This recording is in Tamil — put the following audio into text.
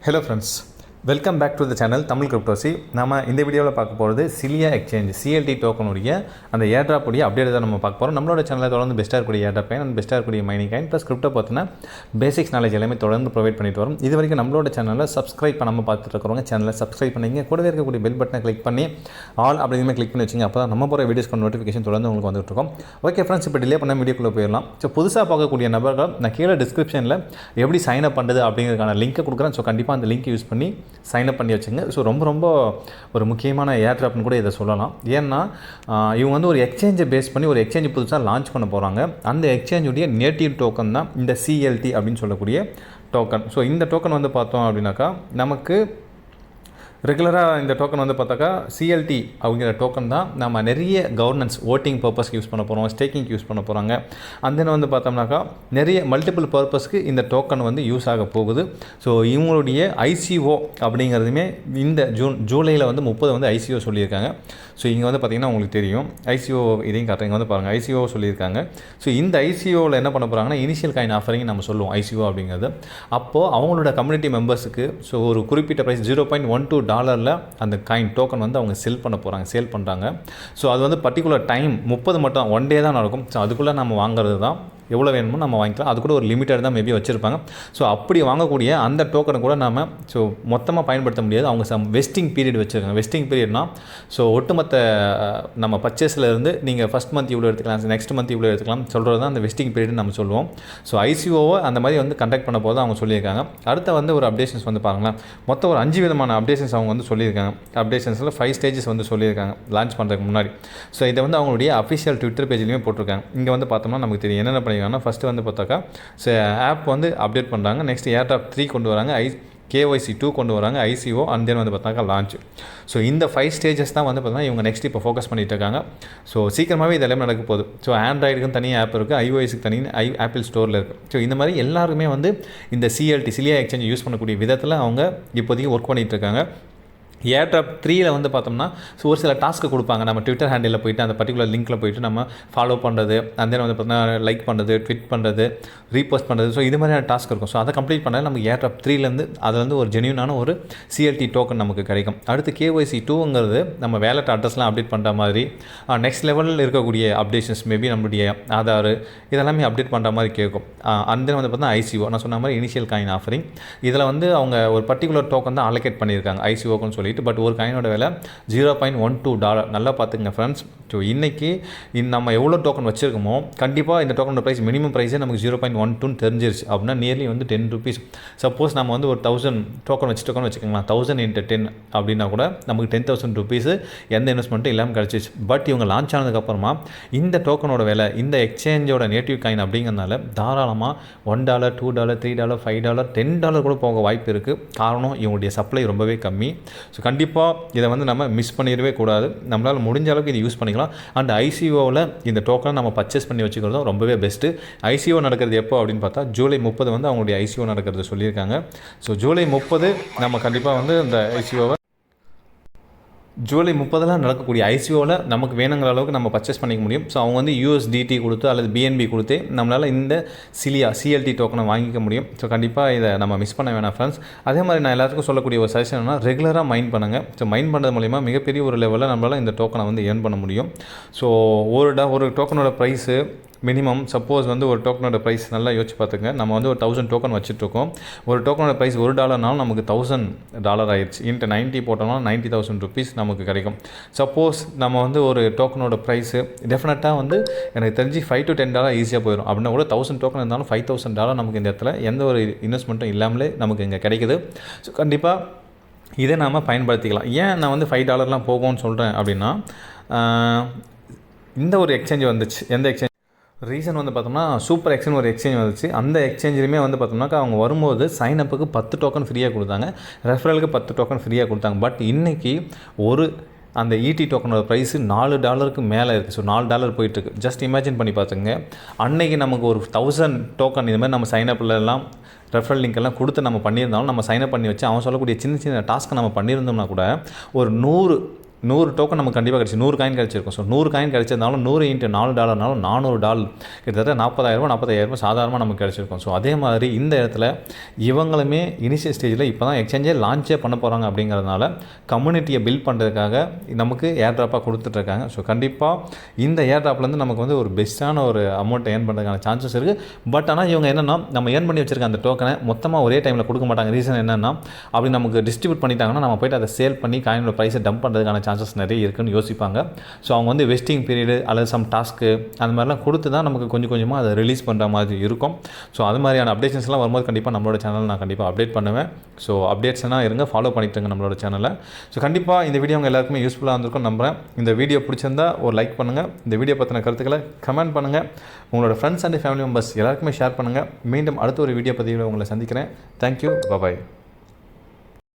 Hello friends, welcome back to the channel Tamil Cryptosy. நம்ம இந்த வீடியோவில் பார்க்க போகிறது சிலியா எக்ஸ்சேஞ்ச் CLT டோக்கனுடைய அந்த ஏர்ட்ராப் உடைய அப்டேட் தான் நம்ம பார்க்க போகிறோம். நம்மளோட சேனலில் தொடர்ந்து பெஸ்ட்டாக இருக்கக்கூடிய ஏர்ட்ராப் அண்ட் பெஸ்ட்டாக இருக்கக்கூடிய மைனிங் காயின் ப்ளஸ் கிரிப்டோ பார்த்தினா பேசிக்ஸ் நாலேஜ் எல்லாமே தொடர்ந்து ப்ரொவைட் பண்ணிட்டு வரும். இது வரைக்கும் நம்மளோட சேனலில் சப்ஸ்கிரைப் பண்ணாமல் பார்த்துட்டு இருக்கிறவங்க சேனலை சப்ஸ்கிரைப் பண்ணிங்க, கூடவே இருக்கக்கூடிய பெல் பட்டனை கிளிக் பண்ணி ஆல் அப்படிங்கிற கிளிக் பண்ணி வச்சிங்க. அப்போ தான் நம்ம போகிற வீடியோஸ்க்கு நோட்டிஃபிகேஷன் தொடர்ந்து உங்களுக்கு வந்துட்டு இருக்கும். ஓகே ஃப்ரெண்ட்ஸ், இப்போ டிலே பண்ண வீடியோக்குள்ளே போயிடலாம். ஸோ புதுசாக பார்க்கக்கூடிய நபர்கள் நான் கீழே டிஸ்கிரிப்ஷனில் எப்படி சைன் அப் பண்ணுறது அப்படிங்கிறதுக்கான லிங்க்கை கொடுக்குறேன். ஸோ கண்டிப்பாக அந்த லிங்க் யூஸ் பண்ணி சைன் அப் பண்ணி வச்சுங்க. ஸோ ரொம்ப ஒரு முக்கியமான ஏர்ட்ராப்னு கூட இதை சொல்லலாம். ஏன்னா இவங்க வந்து ஒரு எக்ஸ்சேஞ்சை பேஸ் பண்ணி ஒரு எக்ஸ்சேஞ்ச் புதுசாக லான்ச் பண்ண போகிறாங்க. அந்த எக்ஸ்சேஞ்சுடைய நேட்டிவ் டோக்கன் தான் இந்த CLT அப்படின்னு சொல்லக்கூடிய டோக்கன். ஸோ இந்த டோக்கன் வந்து பார்த்தோம் அப்படின்னாக்கா நமக்கு ரெகுலராக இந்த டோக்கன் வந்து பார்த்தாக்கா CLT அப்படிங்கிற டோக்கன் தான் நம்ம நிறைய கவர்னன்ஸ் ஓட்டிங் பர்பஸ்க்கு யூஸ் பண்ண போகிறோம், ஸ்டேக்கிங் யூஸ் பண்ண போகிறாங்க. அந்த வந்து பார்த்தோம்னாக்கா நிறைய மல்டிபிள் பர்பஸ்க்கு இந்த டோக்கன் வந்து யூஸ் ஆக போகுது. ஸோ இவங்களுடைய ICO அப்படிங்கிறதுமே இந்த ஜூலையில் வந்து 30 வந்து ICO சொல்லியிருக்காங்க. ஸோ இங்கே வந்து பார்த்திங்கன்னா உங்களுக்கு தெரியும் ICO இதையும் காட்டுறீங்க, வந்து பாருங்கள் ICO சொல்லியிருக்காங்க. ஸோ இந்த ICOவில் என்ன பண்ண போகிறாங்கன்னா இனிஷியல் காயின் ஆஃபரிங் நம்ம சொல்லுவோம் ICO அப்படிங்கிறது. அப்போது அவங்களோட கம்யூனிட்டி மெம்பர்ஸுக்கு ஸோ ஒரு குறிப்பிட்ட ப்ரைஸ் $0.12 அந்த காயின் டோக்கன் வந்து அவங்க சேல் பண்ணுறாங்க. ஸோ அது வந்து பர்டிகுலர் டைம் 30 மட்டும் 1 டே தான் நடக்கும். ஸோ அதுக்குள்ளே நம்ம வாங்குறது தான், எவ்வளோ வேணுமோ நம்ம வாங்கிக்கலாம். அது கூட ஒரு லிமிட்டட் தான் மேபி வச்சுருப்பாங்க. ஸோ அப்படி வாங்கக்கூடிய அந்த டோக்கனை கூட நம்ம ஸோ மொத்தமாக பயன்படுத்த முடியாது. அவங்க வெஸ்டிங் பீரியட் வச்சுருக்காங்க. வெஸ்டிங் பீரியட்னா ஸோ ஒட்டுமொத்த நம்ம பர்ச்சேஸில் இருந்து நீங்கள் ஃபஸ்ட் மந்த் இவ்வளோ எடுத்துக்கலாம், நெக்ஸ்ட் மந்த் இவ்வளோ எடுத்துக்கலாம் சொல்கிறது தான் அந்த வெஸ்டிங் பீரியட் நம்ம சொல்லுவோம். ஸோ ICOவை அந்த மாதிரி வந்து கண்டக்ட் பண்ண போது அவங்க சொல்லியிருக்காங்க. அடுத்த வந்து ஒரு அப்டேஷன்ஸ் வந்து பாருங்களேன், மொத்தம் ஒரு 5 விதமான அப்டேஷன்ஸ் அவங்க வந்து சொல்லியிருக்காங்க. அப்டேஷன்ஸில் 5 ஸ்டேஜஸ் வந்து சொல்லியிருக்காங்க லான்ச் பண்ணுறதுக்கு முன்னாடி. ஸோ இதை வந்து அவங்களுடைய அஃபிஷியல் ட்விட்டர் பேஜ்லேயுமே போட்டிருக்காங்க. இங்கே வந்து பார்த்தோம்னா நமக்கு தெரியும் என்னென்ன பண்ணியிருக்காங்கன்னா, ஃபஸ்ட்டு வந்து பார்த்தாக்கா ஆப் வந்து அப்டேட் பண்ணுறாங்க. நெக்ஸ்ட் ஏர்ட்ராப் 3 கொண்டு வராங்க, KYC 2 கொண்டு வராங்க, ICO அண்ட் தென் வந்து பார்த்தாக்கா லான்ச். ஸோ இந்த 5 ஸ்டேஜஸ் தான் வந்து பார்த்தீங்கன்னா இவங்க நெக்ஸ்ட் இப்போ ஃபோக்கஸ் பண்ணிட்டு இருக்காங்க. ஸோ சீக்கிரமாகவே இதெல்லாம் நடக்க போகுது. ஸோ ஆண்ட்ராய்டுக்கும் தனியாக ஆப் இருக்குது, iOSக்கு தனி ஆப்பிள் ஸ்டோரில் இருக்குது. ஸோ இந்த மாதிரி எல்லாருமே வந்து இந்த சிலியா எக்ஸ்சேஞ்ச் யூஸ் பண்ணக்கூடிய விதத்தில் அவங்க இப்போதைக்கு ஒர்க் பண்ணிகிட்டு இருக்காங்க. ஏர்ட்ராப் 3ல் வந்து பார்த்தோம்னா ஸோ ஒரு சில டாஸ்க்கு கொடுப்பாங்க. நம்ம ட்விட்டர் ஹேண்டில் போய்ட்டு அந்த பர்டிகுலர் லிங்க்கில் போய்ட்டு நம்ம ஃபாலோ பண்ணுறது, அந்த வந்து பார்த்தீங்கன்னா லைக் பண்ணுறது, ட்விட் பண்ணுறது, ரீபோஸ்ட் பண்ணுறது. ஸோ இது மாதிரியான டாஸ்க் இருக்கும். ஸோ அதை கம்ப்ளீட் பண்ணால் நமக்கு ஏர்ட்ராப் 3லேருந்து அது வந்து ஒரு ஜென்யூனான ஒரு CLT டோக்கன் நமக்கு கிடைக்கும். அடுத்து KYC 2ங்கிறது நம்ம வேலட் அட்ரஸ்லாம் அப்டேட் பண்ணுற மாதிரி நெக்ஸ்ட் லெவலில் இருக்கக்கூடிய அப்டேஷன்ஸ் மேபி நம்மளுடைய ஆதார் இதெல்லாமே அப்டேட் பண்ணுற மாதிரி கேட்கும். அந்த வந்து பார்த்தீங்கன்னா ICO நான் சொன்ன மாதிரி இனிஷியல் காயின் ஆஃபரிங். இதில் வந்து அவங்க ஒரு பர்டிகுலர் டோக்கன் தான் அலோகேட் பண்ணியிருக்காங்க ICOக்குன்னு சொல்லி. பட் ஒரு காயினோட விலை $0.12. நல்லா பார்த்துங்க ஃப்ரெண்ட்ஸ். ஸோ இன்றைக்கி நம்ம எவ்வளோ டோக்கன் வச்சுருக்கோமோ கண்டிப்பாக இந்த டோக்கனோட ப்ரைஸ் மினிமம் ப்ரைஸே நமக்கு 0.12 தெரிஞ்சிருச்சு அப்படின்னா நியர்லி வந்து ₹10. சப்போஸ் நம்ம வந்து ஒரு 1000 டோக்கன் வச்சுட்டோக்கன்னு வச்சுக்கோங்களேன், 1000 × 10 அப்படின்னா கூட நமக்கு ₹10,000 எந்த இன்வெஸ்ட்மெண்ட்டும் இல்லாமல் கிடச்சிச்சு. பட் இவங்க லான்ச் ஆனதுக்கப்புறமா இந்த டோக்கனோட விலை இந்த எக்ஸ்சேஞ்சோட நேட்டிவ் காயின் அப்படிங்கிறதுனால தாராளமாக $1, $2, $3, $5, $10 கூட போக வாய்ப்பு இருக்குது. காரணம் இவங்களுடைய சப்ளை ரொம்பவே கம்மி. ஸோ கண்டிப்பாக இதை வந்து நம்ம மிஸ் பண்ணிடவே கூடாது. நம்மளால் முடிஞ்ச அளவுக்கு இதை யூஸ் பண்ணிக்கலாம். அண்ட் ICOவில் இந்த டோக்கனை நம்ம பர்ச்சேஸ் பண்ணி வச்சுக்கிறதும் ரொம்பவே பெஸ்ட்டு. ICO நடக்கிறது எப்போ அப்படின்னு பார்த்தா ஜூலை 30 வந்து அவங்களுடைய ICO நடக்கிறது சொல்லியிருக்காங்க. ஸோ ஜூலை 30 நம்ம கண்டிப்பாக வந்து இந்த ICOவை ஜூலை 30 நடக்கக்கூடிய ICOவில் நமக்கு வேணுங்கிற அளவுக்கு நம்ம பர்ச்சேஸ் பண்ணிக்க முடியும். ஸோ அவங்க வந்து USDT கொடுத்து அல்லது BNB கொடுத்து நம்மளால் இந்த CLT டோக்கனை வாங்கிக்க முடியும். ஸோ கண்டிப்பாக இதை நம்ம மிஸ் பண்ண வேணாம் ஃப்ரெண்ட்ஸ். அதே மாதிரி நான் எல்லாத்துக்கும் சொல்லக்கூடிய ஒரு சஜஷன் என்னன்னா, ரெகுலராக மைண்ட் பண்ணுங்கள். ஸோ மைண்ட் பண்ணுறது மூலிமா மிகப்பெரிய ஒரு லெவலில் நம்மளால் இந்த டோக்கனை வந்து ஏர்ன் பண்ண முடியும். ஸோ ஒரு டோக்கனோட ப்ரைஸு மினிமம் சப்போஸ் வந்து ஒரு டோக்கனோட ப்ரைஸ் நல்லா யோசிச்சு பார்த்துங்க. நம்ம வந்து ஒரு 1000 டோக்கன் வச்சுட்ருக்கோம். ஒரு டோக்கனோட ப்ரைஸ் $1 நமக்கு $1000 ஆயிடுச்சு. இன்ட்டு 90 போட்டோம்னா ₹90,000 நமக்கு கிடைக்கும். சப்போஸ் நம்ம வந்து ஒரு டோக்கனோட ப்ரைஸு டெஃபினட்டாக வந்து எனக்கு தெரிஞ்சு $5 to $10 ஈஸியாக போயிடும். அப்படின்னா கூட 1000 டோக்கன் இருந்தாலும் $5,000 நமக்கு இந்த இடத்துல எந்த ஒரு இன்வெஸ்ட்மெண்ட்டும் இல்லாமலே நமக்கு இங்கே கிடைக்குது. ஸோ கண்டிப்பாக இதை நாம் பயன்படுத்திக்கலாம். ஏன் நான் வந்து $5 போகும்னு சொல்கிறேன் அப்படின்னா, இந்த ஒரு எக்ஸ்சேஞ்ச் வந்துச்சு. எந்த எக்ஸ்சேஞ்ச் ரீசன் வந்து பார்த்தோம்னா சூப்பர் எக்ஸ்சேஞ்ச் ஒரு எக்ஸ்சேஞ்ச் வந்துச்சு. அந்த எக்ஸ்சேஞ்சிலுமே வந்து பார்த்தோம்னாக்கா அவங்க வரும்போது சைனப்புக்கு 10 டோக்கன் ஃப்ரீயாக கொடுத்தாங்க, ரெஃபரலுக்கு 10 டோக்கன் ஃப்ரீயாக கொடுத்தாங்க. பட் இன்றைக்கி அந்த ET டோக்கனோட ப்ரைஸு $4 மேலே இருக்குது. ஸோ $4 போயிட்டுருக்கு. ஜஸ்ட் இமேஜின் பண்ணி பார்த்துங்க, அன்றைக்கி நமக்கு ஒரு 1000 டோக்கன் இது மாதிரி நம்ம சைனப்லலாம் ரெஃபரல் லிங்க் எல்லாம் கொடுத்து நம்ம பண்ணியிருந்தாலும் நம்ம சைனப் பண்ணி வச்சு அவன் சொல்லக்கூடிய சின்ன டாஸ்க்கை நம்ம பண்ணியிருந்தோம்னா கூட ஒரு 100 100 டோக்கன் நமக்கு கண்டிப்பாக கிடச்சி 100 காயின் கிடச்சிருக்கும். ஸோ 100 காயின் கிடச்சதுனாலும் 100 × $4 $400 கிட்டத்தட்ட $40,000 $45,000 சாதாரணமாக நமக்கு கிடச்சிருக்கும். ஸோ அதே மாதிரி இந்த இடத்துல இவங்களுமே இனிஷியல் ஸ்டேஜில் இப்போ தான் எக்ஸ்சேஞ்சே லான்ச்சே பண்ண போகிறாங்க அப்படிங்கிறதுனால கம்யூனிட்டியை பில்ட் பண்ணுறதுக்காக நமக்கு ஏர்ட்ராப்பாக கொடுத்துட்ருக்காங்க. ஸோ கண்டிப்பாக இந்த ஏர்ட்ராப்லேருந்து நமக்கு வந்து ஒரு பெஸ்ட்டான ஒரு அமௌண்ட்டை ஏர்ன் பண்ணுறதுக்கான சான்சஸ் இருக்குது. பட் ஆனால் இவங்க என்னென்னா நம்ம ஏர்ன் பண்ணி வச்சிருக்க அந்த டோக்கனை மொத்தமாக ஒரே டைமில் கொடுக்க மாட்டாங்க. ரீசன் என்னென்னா அப்படி நமக்கு டிஸ்ட்ரிபியூட் பண்ணிட்டாங்கன்னா நம்ம போய்ட்டு அதை சேல் பண்ணி காயினோட ப்ரைஸை டம்ப் பண்ணுறதுக்கான சான்சஸ் நிறைய இருக்குன்னு யோசிப்பாங்க. ஸோ அவங்க வந்து வெஸ்டிங் பீரியடு அல்லது சம் டாஸ்க்கு அந்த மாதிரிலாம் கொடுத்து தான் நமக்கு கொஞ்சம் கொஞ்சமாக அதை ரிலீஸ் பண்ணுற மாதிரி இருக்கும். ஸோ அது மாதிரியான அப்டேஷன்ஸ்லாம் வரும்போது கண்டிப்பாக நம்மளோட சேனல் நான் கண்டிப்பாக அப்டேட் பண்ணுவேன். ஸோ அப்டேட்ஸ்னால் இருங்க, ஃபாலோ பண்ணிட்டுருங்க நம்மளோட சேனலை. ஸோ கண்டிப்பாக இந்த வீடியோ உங்கள் எல்லாருக்குமே யூஸ்ஃபுல்லாக இருந்திருக்கும் நம்புகிறேன். இந்த வீடியோ பிடிச்சிருந்தா ஒரு லைக் பண்ணுங்கள், இந்த வீடியோ பற்றின கருத்துக்களை கமெண்ட் பண்ணுங்கள், உங்களோட ஃப்ரெண்ட்ஸ் அண்ட் ஃபேமிலி மெம்பர்ஸ் எல்லாருக்குமே ஷேர் பண்ணுங்கள். மீண்டும் அடுத்த ஒரு வீடியோ பதிவில் உங்களை சந்திக்கிறேன். தேங்க்யூ, பாய்.